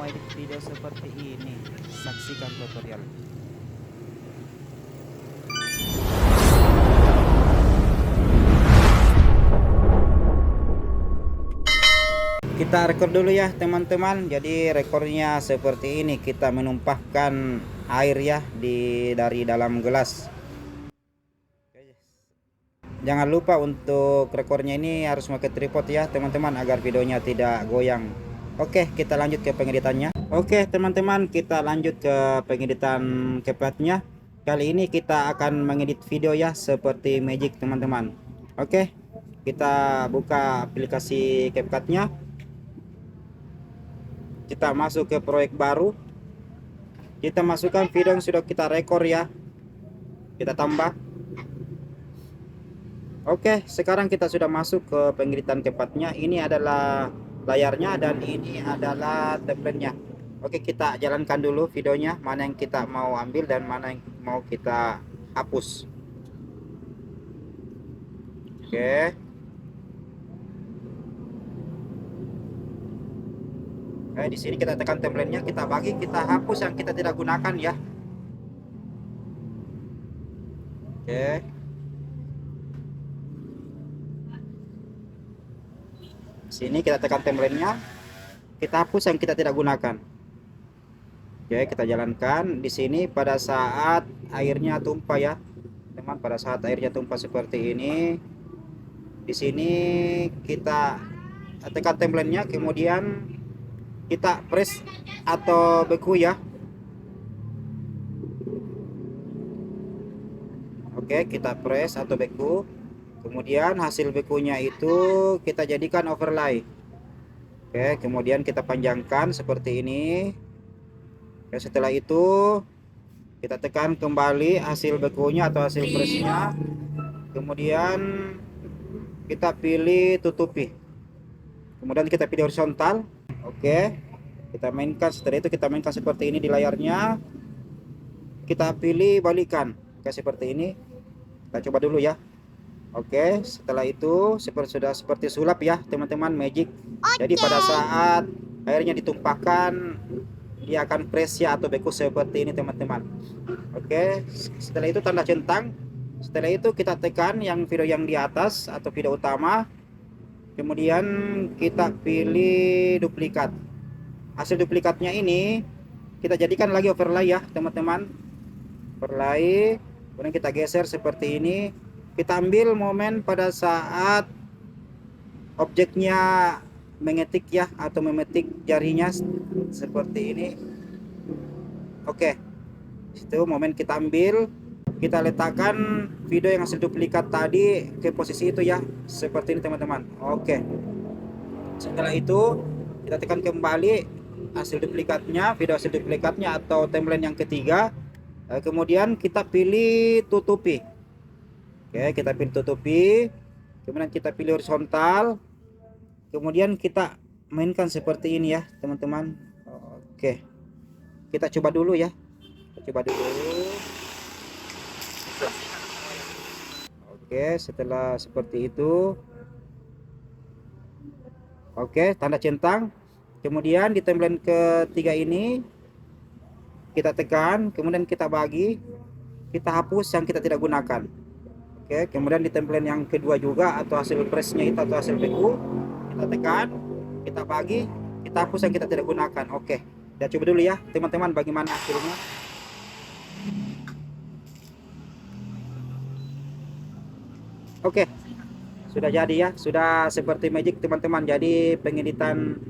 mau edit video seperti ini, saksikan tutorial. Kita rekor dulu ya teman-teman. Jadi rekornya seperti ini, kita menumpahkan air ya dari dalam gelas. Jangan lupa untuk rekornya ini harus pakai tripod ya teman-teman, agar videonya tidak goyang. Oke, kita lanjut ke pengeditannya. Oke teman-teman, kita lanjut ke pengeditan CapCut-nya. Kali ini kita akan mengedit video ya seperti Magic teman-teman. Oke, kita buka aplikasi CapCut-nya. Kita masuk ke proyek baru. Kita masukkan video yang sudah kita rekor ya. Kita tambah. Oke, sekarang kita sudah masuk ke pengeditan CapCut-nya. Ini adalah layarnya dan ini adalah template-nya. Oke, kita jalankan dulu videonya, mana yang kita mau ambil dan mana yang mau kita hapus. Oke. Di sini kita tekan template-nya, kita bagi, kita hapus yang kita tidak gunakan ya. Oke. Sini kita tekan template-nya, kita hapus yang kita tidak gunakan. Oke, kita jalankan. Di sini pada saat airnya tumpah ya, teman. Pada saat airnya tumpah seperti ini, di sini kita tekan template-nya, kemudian kita press atau beku ya. Oke, kita press atau beku. Kemudian hasil bekunya itu kita jadikan overlay. Oke, kemudian kita panjangkan seperti ini. Oke, setelah itu kita tekan kembali hasil bekunya atau hasil pressnya. Kemudian kita pilih tutupi. Kemudian kita pilih horizontal. Oke, kita mainkan. Setelah itu kita mainkan seperti ini di layarnya. Kita pilih balikan. Oke, seperti ini. Kita coba dulu ya. Oke, setelah itu sudah seperti sulap ya teman-teman, Magic. Jadi pada saat airnya ditumpahkan, dia akan press ya atau beku seperti ini teman-teman. Oke, setelah itu tanda centang. Setelah itu kita tekan yang video yang di atas atau video utama. Kemudian kita pilih duplikat. Hasil duplikatnya ini kita jadikan lagi overlay ya teman-teman. Overlay, kemudian kita geser seperti ini. Kita ambil momen pada saat objeknya mengetik ya atau memetik jarinya seperti ini. Oke, itu momen kita ambil, kita letakkan video yang hasil duplikat tadi ke posisi itu ya, seperti ini teman-teman. Oke, setelah itu kita tekan kembali hasil duplikatnya, video hasil duplikatnya atau timeline yang ketiga. Kemudian kita pilih tutupi. Oke, kita pilih tutupi, kemudian kita pilih horizontal, kemudian kita mainkan seperti ini ya teman-teman. Oke, kita coba dulu ya, coba dulu. Oke, setelah seperti itu, oke, tanda centang. Kemudian di timeline ketiga ini kita tekan, kemudian kita bagi, kita hapus yang kita tidak gunakan. Oke, kemudian di template yang kedua juga atau hasil pressnya itu atau hasil beku, kita tekan, kita bagi, kita hapus yang kita tidak gunakan. Oke, kita coba dulu ya teman-teman bagaimana hasilnya. Oke, sudah jadi ya, sudah seperti Magic teman-teman. Jadi pengeditan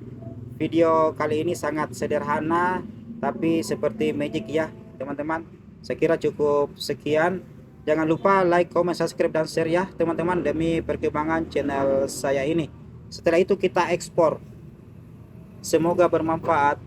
video kali ini sangat sederhana tapi seperti Magic ya teman-teman. Saya kira cukup sekian. Jangan lupa like, comment, subscribe, dan share ya teman-teman demi perkembangan channel saya ini. Setelah itu kita ekspor. Semoga bermanfaat.